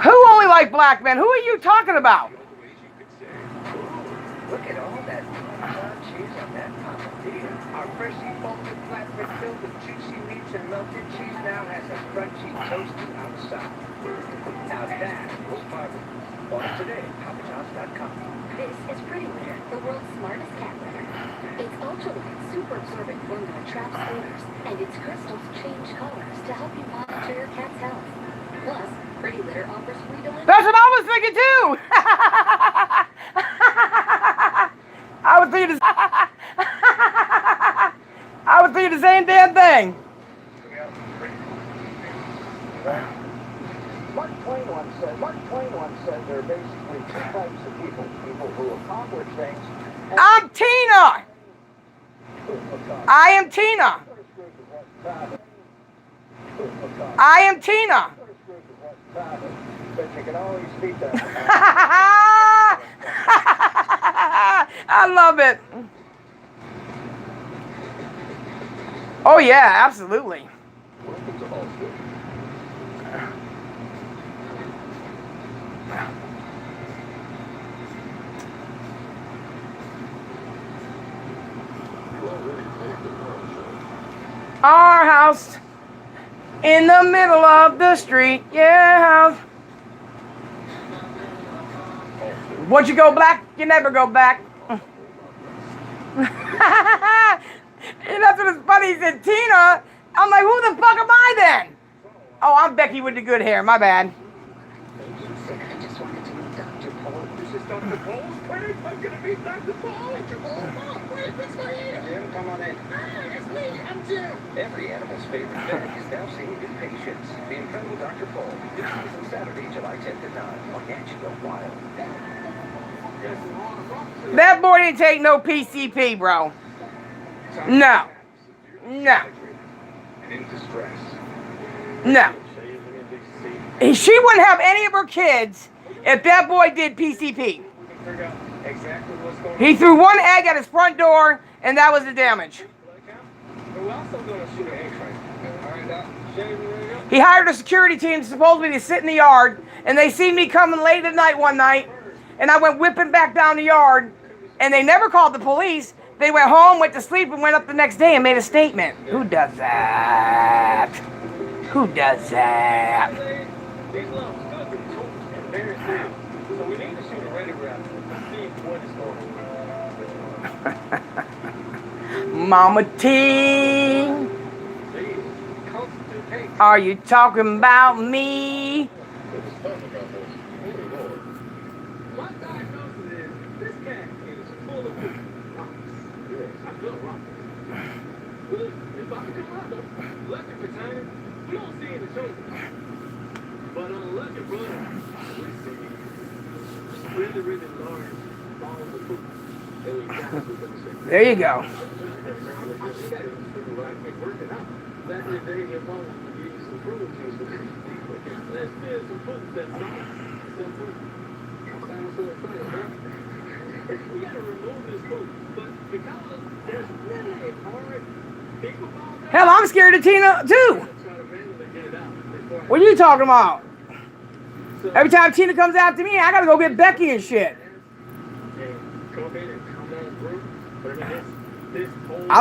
Who only like black men? Who are you talking about? Look at all that cheese on that tortilla. Our freshly folded flatbread filled with juicy meats and melted cheese now has a crunchy, toasty outside. Now that was Marvin. Order today at PapaJohns.com. This is Pretty Litter, the world's smartest cat litter. Its ultra-light, super absorbent formula traps odors, and its crystals change colors to help you monitor your cat's health. Plus, Pretty Litter offers free delivery. That's what I was thinking too. I was thinking the same damn thing. Mark Twain once said there are basically two types of people. People who accomplish things. I'm Tina. I am Tina. I am Tina. But you can always beat that. I love it. Oh yeah, absolutely. Welcome to Allstate. Our house in the middle of the street, yeah. Once you go black, you never go back. And that's what is funny. He said, Tina. I'm like, who the fuck am I then? Oh, I'm Becky with the good hair. My bad. I just wanted to meet Dr. Paul. This is Dr. Paul's clinic. I'm going to meet Dr. Paul. Dr. Paul, wait, it's my ear. Jim, come on in. Hi, it's me. I'm Jim. Every animal's favorite vet is now seeing new patients. The incredible Dr. Paul. This season Saturday, July 10th to 9 on Angelo Wild. That boy didn't take no PCP, bro. No. No. In distress. No. She wouldn't have any of her kids if that boy did PCP. Exactly what's going on. He threw one egg at his front door, and that was the damage. We're also going to shoot an egg train. All right, Doc. He hired a security team supposedly to sit in the yard, and they seen me coming late at night one night, and I went whipping back down the yard, and they never called the police. They went home, went to sleep, and went up the next day and made a statement. Who does that? Who does that? These lumps could be total and very serious. So we need to shoot a radiograph to see what is going on. Mama T. Please, come Are you talking about me? My diagnosis is this cat is full of poop. I feel wrong. Well, if I can come out though, lucky for time, we don't see any changes. But on a lucky brother, we see really, really large balls of poop. And we got to There you go. Back in the day, your mom would give you some fruit juice. Let's spend some fruit that's some fruit. Sounds so funny, huh? We gotta remove this fruit, but because there's really hard people balls out, Hell, I'm scared of Tina too. try to manually get it out before What are you talking about? So, Every time Tina comes after me, I gotta go get Becky and shit. and go ahead and come on through. But I mean, this whole I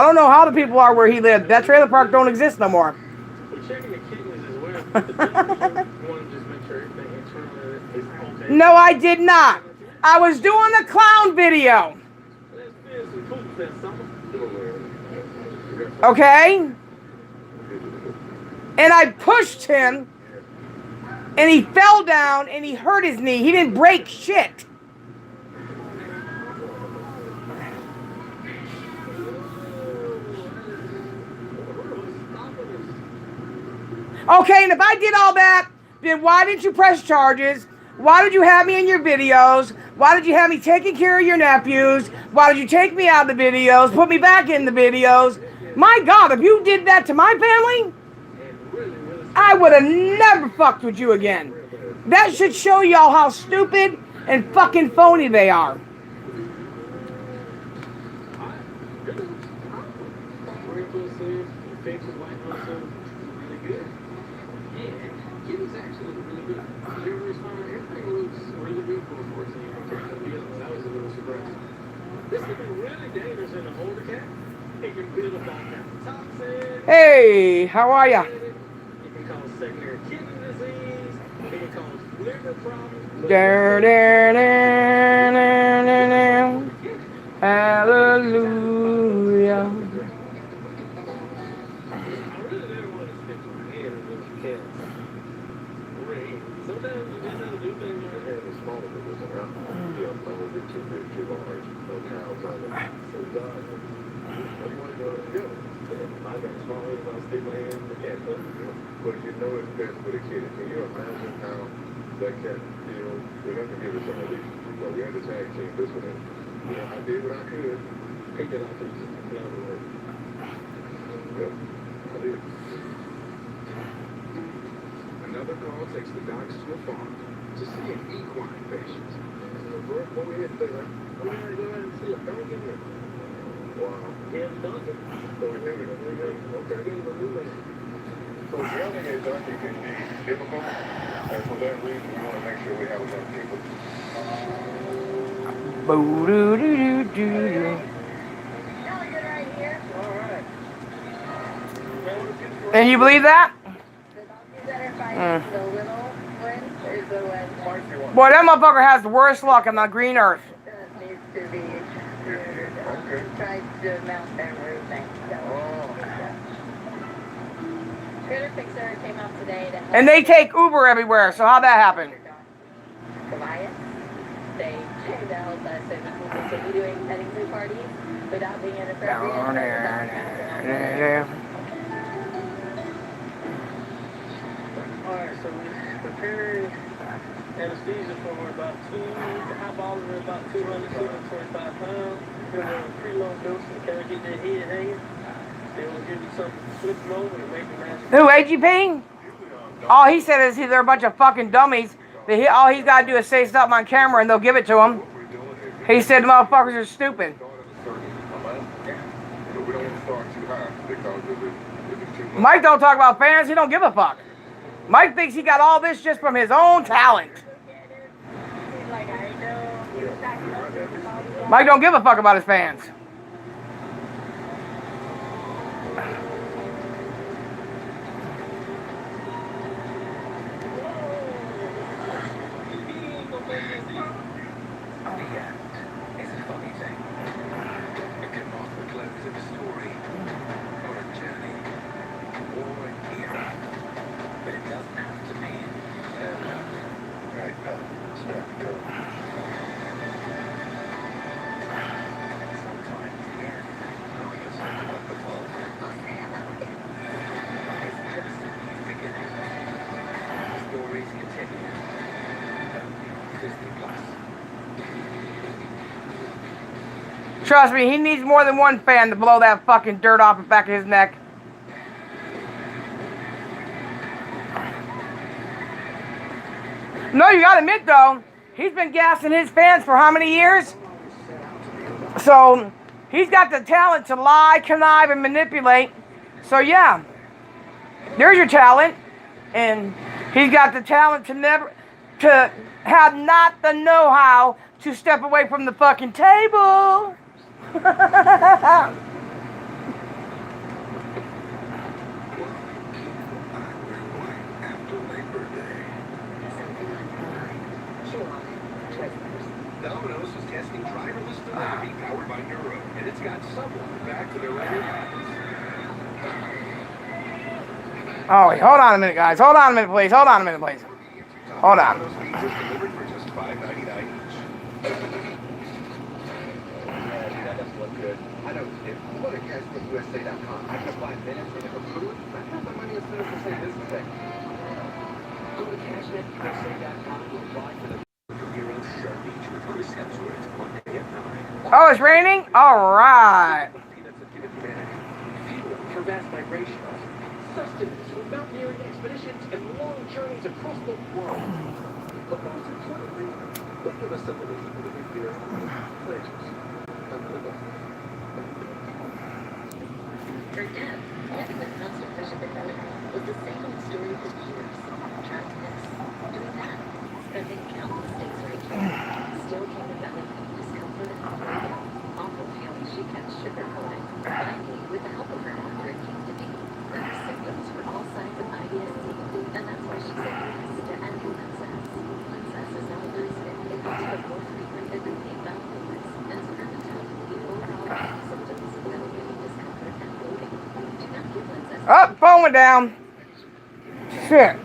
don't know how the people are where he lived. That trailer park don't exist no more. we're checking the kidneys as well. But the doctor want to just make sure everything internally is okay. No, I did not. I was doing the clown video. Let's spend some poop that summer. Okay? And I pushed him, and he fell down, and he hurt his knee. He didn't break shit. Okay, and if I did all that, then why didn't you press charges? Why did you have me in your videos? Why did you have me taking care of your nephews? Why did you take me out of the videos, put me back in the videos? My God, if you did that to my family, I would have never fucked with you again. That should show y'all how stupid and fucking phony they are. Green blood cells, infected white blood cells, really good. And kidneys actually really good. Liver is fine. Everything looks really good for a 14-year-old cat. To be honest, I was a little surprised. This can be really dangerous in an older cat. It can build up all kinds of toxins. Hey, how are ya? It can cause secondary kidney disease. It can cause liver problems. Hallelujah. I really never want to stick my hand in those cats. Right. Sometimes you just have to do things like that. It's smaller than this around. Yeah, I'm gonna get too big, too large. No cows on it. So God, what do you want to go and do? I got small hands, I'll stick my hand in the cat. But you know it's best for the kid. Can you imagine how that cat feels? We're going to give it some of these. Well, we had to tag team this one. And, you know, I did what I could. Pick it up and just put it out of the way. Yep, I did. Another call takes the docs to a farm to see an equine patient. What we had there, I'm going to go ahead and see a donkey here. Wow. Yeah, donkey. So we did it. Okay. So yelling at donkey can be difficult, and for that reason, we want to make sure we have enough people. Boo-doo-doo-doo-doo. And you believe that? Boy, that motherfucker has the worst luck on the green earth. Needs to be tried to mount everything. Critter Fixer came out today to help. And they take Uber everywhere, so how'd that happen? Goliath. They came to help us so we can continue doing petting zoo parties without being inappropriate. Alright, so we prepared anesthesia for about the high ballers are about 200, 225 pounds. We're going to preload dose and kind of get that head hanging. They will give you something to flip them over to make them magic. Who, AGP? All he said is they're a bunch of fucking dummies. All he's got to do is say something on camera and they'll give it to him. He said the motherfuckers are stupid. Mike don't talk about fans. He don't give a fuck. Mike thinks he got all this just from his own talent. Mike don't give a fuck about his fans. Disney Plus. Trust me, he needs more than one fan to blow that fucking dirt off the back of his neck. No, you gotta admit though, he's been gassing his fans for how many years? So, he's got the talent to lie, connive, and manipulate. So yeah, there's your talent. And he's got the talent to have not the know-how to step away from the fucking table. Domino's is testing driverless delivery powered by Neuro, and it's got someone back to their regular habits. Oh, wait, hold on a minute, guys. Hold on a minute, please. Hold on a minute, please. Hold on. Domino's pizzas delivered for just $5.99 each. That doesn't look good. I know. If you go to cashflowusa.com, I can 5 minutes and if approved, I have the money instead of the same business day. Go to cashflowusa.com to apply for the Career Sharpie with Chris Hemsworth Monday at 9. Oh, it's raining? All right. Peanuts have given humanity fuel for vast migration, sustenance for mountaineering expeditions, and long journeys across the world. But most importantly, they give us something to keep moving here. Pleasures. For Deb, getting the not sufficient development was the same old story for years. Trying this, doing that, spending countless days right here. Still came to belly pain, discomfort, and breakup. Awful feelings she kept sugarcoating. Finally, with the help of her doctor, it came to be that her symptoms were all signs of IBS-C, and that's why she said yes to Andrew Princess. Princess is now licensed. It helps her more frequent everyday bowel movements, and it's proven to help the overall pain symptoms, belly pain, discomfort, and bloating. Do not give Princess. Oh, phone went down. Shit.